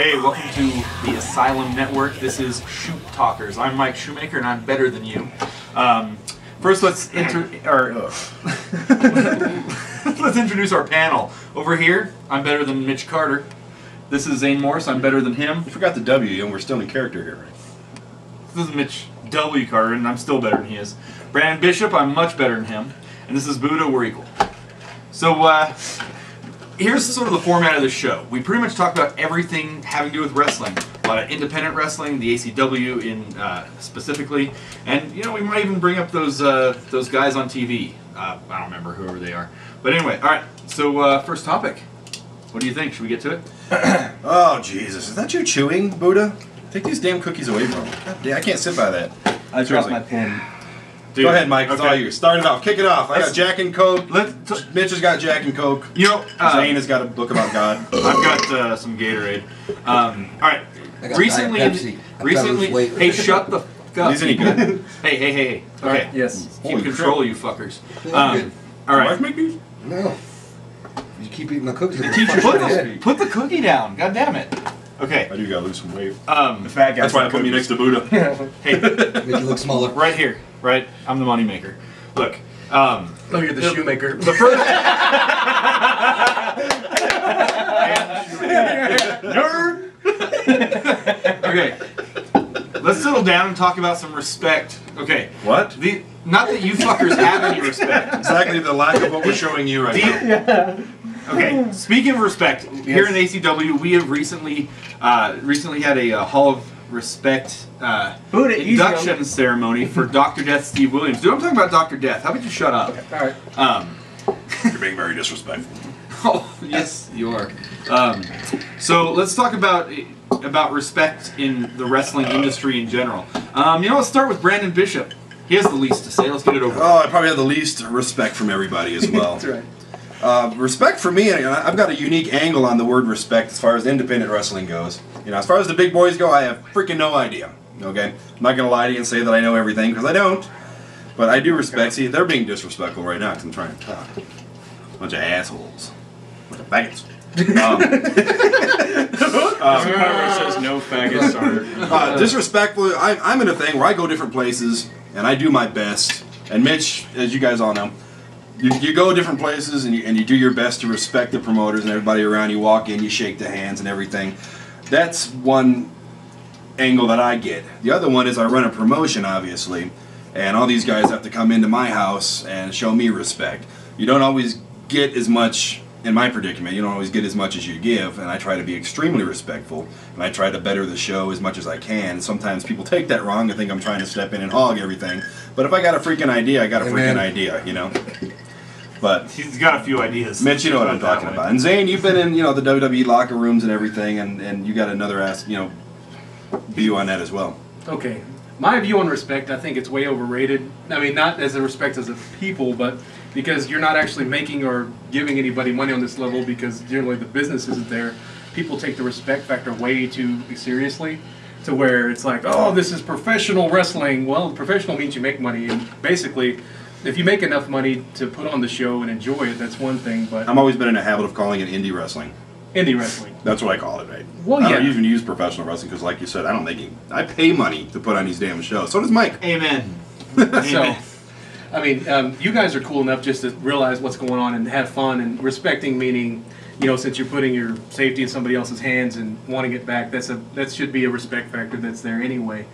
Hey, welcome to the Asylum Network. This is Shoot Talkers. I'm Mike Shumaker, and I'm better than you. First, let's introduce our panel. Over here, I'm better than Mitch Carter. This is Zane Morris. I'm better than him. You forgot the W, and we're still in character here, right? This is Mitch W. Carter, and I'm still better than he is. Brandon Bishop, I'm much better than him. And this is Buddha, we're equal. So, here's sort of the format of the show. We pretty much talk about everything having to do with wrestling. A lot of independent wrestling, the ACW in specifically, and you know, we might even bring up those guys on TV. I don't remember whoever they are. But anyway, all right. So first topic. What do you think? Should we get to it? Oh Jesus! Is that you chewing, Buddha? Take these damn cookies away from me. God damn, I can't sit by that. I dropped my pen. Dude, go ahead, Mike. It's all you. Start it off. Kick it off. I got Jack and Coke. Mitch has got Jack and Coke. You know, Zane has got a book about God. I've got some Gatorade. All right. Recently, hey, shut the fuck up. Is any good? Hey. Okay. Yes. Keep control, you fuckers. All right. Make these? No. You keep eating the cookies. Put the cookie down. God damn it. Okay. I do gotta lose some weight. The fat guy. That's why I put me next to Buddha. Hey. Make you look smaller. Right here. Right. I'm the money maker. Look. Oh, you're the shoemaker. The first. Nerd. Okay. Let's settle down and talk about some respect. Okay. What? Not that you fuckers have any respect. Exactly the lack of what we're showing you right now. Okay. Speaking of respect, here in ACW, we have recently had a Hall of Respect induction ceremony for Dr. Death Steve Williams. Dude, I'm talking about Dr. Death. How about you shut up? Okay. All right. You're being very disrespectful. Oh, yes, you are. So let's talk about respect in the wrestling industry in general. Let's start with Brandon Bishop. He has the least to say. Let's get it over. Oh, I probably have the least respect from everybody as well. That's right. Respect for me, I've got a unique angle on the word respect as far as independent wrestling goes. As far as the big boys go, I have freaking no idea. Okay, I'm not gonna lie to you and say that I know everything because I don't. But I do respect. See, they're being disrespectful right now because I'm trying to talk. Bunch of assholes. Bunch of faggots. Says no faggots are disrespectful. I'm in a thing where I go different places and I do my best. And Mitch, as you guys all know, you go different places and you do your best to respect the promoters and everybody around. You walk in, you shake the hands and everything. That's one angle that I get. The other one is I run a promotion, obviously, and all these guys have to come into my house and show me respect. You don't always get as much, in my predicament, you don't always get as much as you give, and I try to be extremely respectful, and I try to better the show as much as I can. Sometimes people take that wrong and think I'm trying to step in and hog everything, but if I got a freaking idea, I got a freaking idea, But he's got a few ideas. Mitch, you know what I'm talking about. And Zane, you've been in, the WWE locker rooms and everything, and you got another view on that as well. Okay. My view on respect, I think it's way overrated. I mean, not as a respect as a people, but because you're not actually making or giving anybody money on this level because generally the business isn't there. People take the respect factor way too seriously to where it's like, oh, this is professional wrestling. Well, professional means you make money, and basically if you make enough money to put on the show and enjoy it, that's one thing. But I'm always been in a habit of calling it indie wrestling. Indie wrestling. That's what I call it, right? Well, I don't even use professional wrestling because, like you said, I don't make it. I pay money to put on these damn shows. So does Mike. Amen. So, I mean, you guys are cool enough just to realize what's going on and have fun, and respecting meaning, since you're putting your safety in somebody else's hands and wanting it back, that should be a respect factor that's there anyway.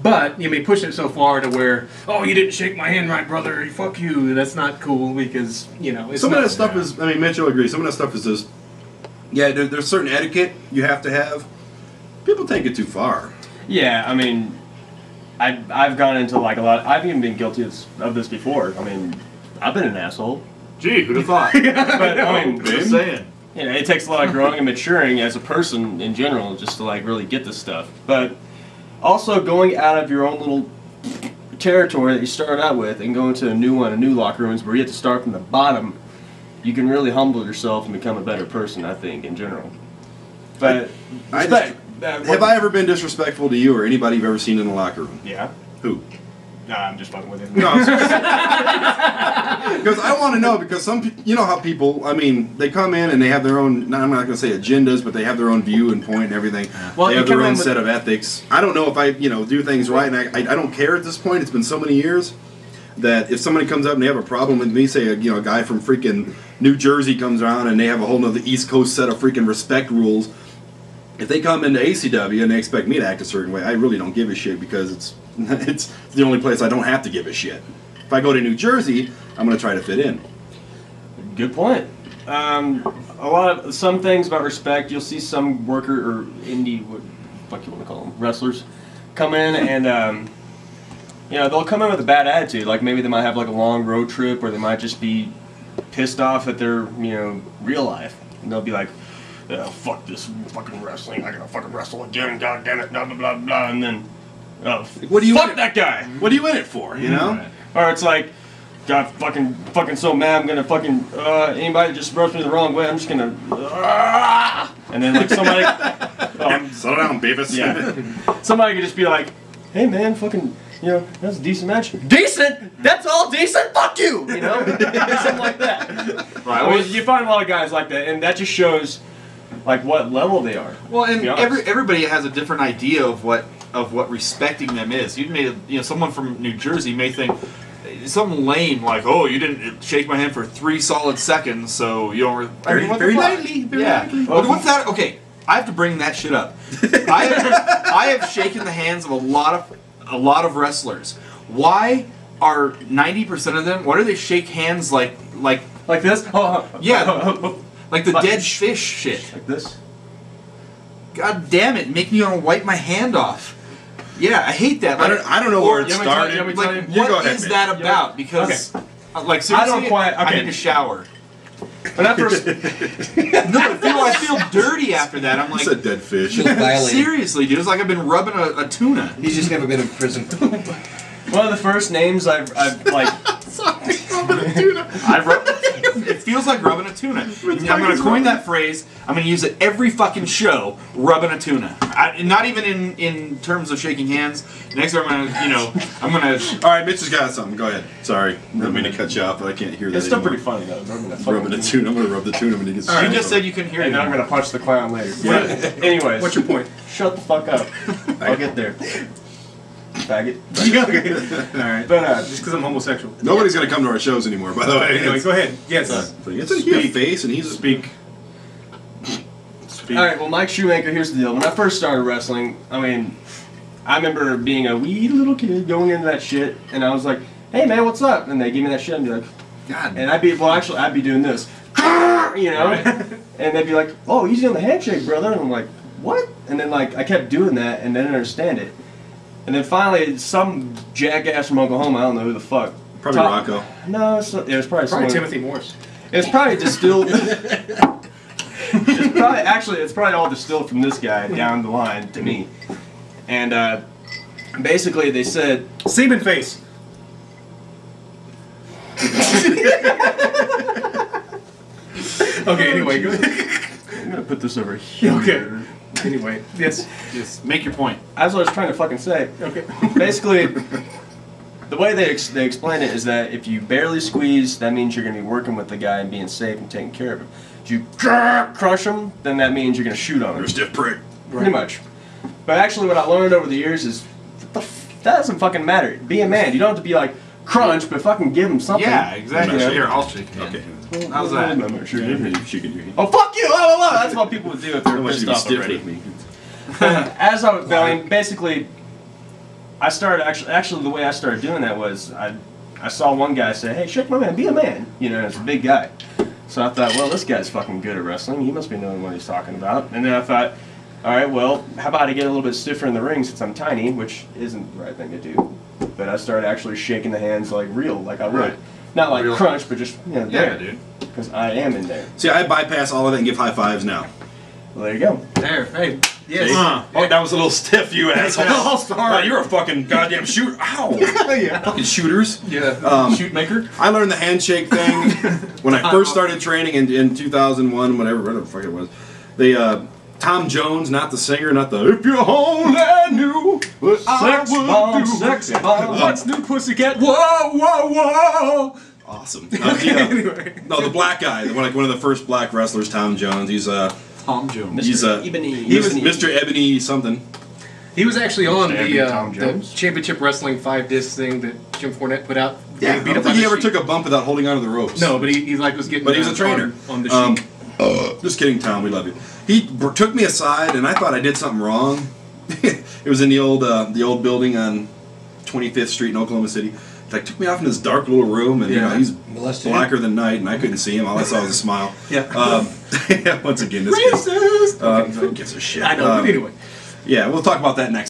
But you may push it so far to where, oh, you didn't shake my hand right, brother. Fuck you. That's not cool because it's some of that stuff is. I mean, Mitch will agree. Some of that stuff is just. Yeah, there's certain etiquette you have to have. People take it too far. Yeah, I mean, I've gone into like a lot. I've even been guilty of this before. I mean, I've been an asshole. Gee, who'd have thought? But I mean, just saying. It takes a lot of growing and maturing as a person in general just to like really get this stuff. But also going out of your own little territory that you started out with and going to a new locker rooms where you have to start from the bottom. You can really humble yourself and become a better person, I think, in general. But have I ever been disrespectful to you or anybody you've ever seen in the locker room? Yeah. Who? Nah, I'm just fucking with you. No, because I want to know, because some you know how people, I mean, they come in and they have their own, I'm not going to say agendas, but they have their own view and point and everything. Well, they you have their come own in with- set of ethics. I don't know if I, do things right, and I don't care at this point. It's been so many years that if somebody comes up and they have a problem with me, say a guy from freaking New Jersey comes around and they have a whole nother East Coast set of freaking respect rules. If they come into ACW and they expect me to act a certain way, I really don't give a shit, because it's the only place I don't have to give a shit. If I go to New Jersey, I'm going to try to fit in. Good point. Some things about respect, you'll see some worker or indie, what the fuck you want to call them, wrestlers, come in and they'll come in with a bad attitude. Like maybe they might have like a long road trip, or they might just be pissed off at their real life, and they'll be like, "Oh, fuck this fucking wrestling! I gotta fucking wrestle again! God damn it! Blah blah blah blah." And then, oh, what do you fuck that guy? What are you in it for? Or it's like, God, fucking so mad, I'm gonna fucking anybody just rubs me the wrong way, I'm just gonna and then like somebody Settle down, Beavis. yeah, somebody could just be like, "Hey man, fucking, that's a decent match." Decent? That's all decent? Fuck you! Something like that. Right. Well, you find a lot of guys like that, and that just shows like what level they are. Well, and to be honest. everybody has a different idea of what respecting them is. You may, someone from New Jersey may think something lame like, "Oh, you didn't shake my hand for 3 solid seconds, so you don't." Very lightly. Very lightly. What's that? Okay, I have to bring that shit up. I have shaken the hands of a lot of wrestlers. Why are 90% of them? Why do they shake hands like this? Yeah, like the dead fish shit. Like this? God damn it! Make me want to wipe my hand off. Yeah, I hate that. Like, I don't know where it you want me to tell you- started. you want me to tell Like, you? what go ahead, is man. that about? Because, like, seriously, I don't quite- I okay. need to shower. When I first, No, I feel dirty after that. I'm like, It's a dead fish. Feels violated. seriously, dude. It's like I've been rubbing a tuna. He's just never been in prison. one of the first names I've like, I rub. It feels like rubbing a tuna. I'm going to coin that phrase. I'm going to use it every fucking show. Rubbing a tuna. Not even in terms of shaking hands. Next time I'm going to. All right, Mitch has got something. Go ahead. Sorry, I didn't mean to cut you off, but I can't hear that it's still anymore. pretty funny though. Rubbing the tuna. I'm gonna rub the tuna when he gets. You just said you couldn't hear And it. then I'm gonna punch the clown later. But anyways, What's your point? shut the fuck up. I'll get there. Faggot. All right. But Just because I'm homosexual. Nobody's gonna come to our shows anymore. By the way, Anyway, go ahead. Yes. It's a huge face, and he's Speak. Speak. all right, well, Mike Shumaker. Here's the deal. When I first started wrestling, I remember being a wee little kid going into that shit, and I was like, "Hey man, what's up?" And they give me that shit, and be like, God. and I'd be doing this, and they'd be like, "Oh, easy on the handshake, brother," and I'm like, "What?" And then like I kept doing that, and they didn't understand it, and then finally some jackass from Oklahoma, I don't know who the fuck, probably Rocco. No, it was probably someone- Timothy Morse. It's probably distilled. It's probably all distilled from this guy down the line to me, and basically they said, Semen face. Okay, anyway, go ahead. I'm gonna put this over here. Okay. Anyway, yes. Just make your point. As I was trying to fucking say, Okay. basically, the way they explain it is that if you barely squeeze, that means you're gonna be working with the guy and being safe and taking care of him. If you crush him, then that means you're gonna shoot on him. You're a stiff prick. Pretty much. But actually, what I learned over the years is that doesn't fucking matter. Be a man. You don't have to be like crunch, but fucking give him something. Yeah, exactly. Yeah. Here, I'll shake your hand. Okay. How's that? I'm not sure. She can hear you. Oh fuck you! Oh, that's what people would do if I they're don't want you pissed to be off stiff already. with me. As I was, basically, I started actually the way I started doing that was I saw one guy say, "Hey, shake my man, be a man," and it's a big guy. So I thought, well, this guy's fucking good at wrestling. He must be knowing what he's talking about. And then I thought, all right, well, how about I get a little bit stiffer in the ring since I'm tiny, which isn't the right thing to do. But I started actually shaking the hands like real, like I would. Right. Not like Real. crunch, but just Yeah, there, dude. because I am in there. See, I bypass all of that and give high fives now. Well, there you go. There. Hey. Yes. Oh, that was a little stiff, you asshole. Oh, sorry. Oh, you're a fucking goddamn shooter. Ow. Yeah. Fucking shooters. Yeah. Shoot maker? I learned the handshake thing when I first started training in 2001, whatever the fuck it was. They, Tom Jones, not the singer, not the "If You Only Knew Sex bomb, sex bomb. What's new, pussycat? Whoa, whoa, whoa! Awesome. Anyway. No, the black guy, one of the first black wrestlers, Tom Jones. He's Tom Jones. He's He was Mr. Ebony something. He was actually on Tom the Jones? Championship Wrestling 5-disc thing that Jim Fournette put out. Yeah, I Beat don't up think on he the ever sheet. took a bump without holding onto the ropes. No, but he like was getting. But he was a trainer. on the sheet. Just kidding, Tom. We love you. He took me aside, and I thought I did something wrong. It was in the old building on 25th Street in Oklahoma City. He took me off in this dark little room, and he's Molested. blacker than night, and I couldn't see him. All I saw was a smile. Yeah. Once again, this Racist. who gives a shit? I know, but anyway. Yeah, we'll talk about that next.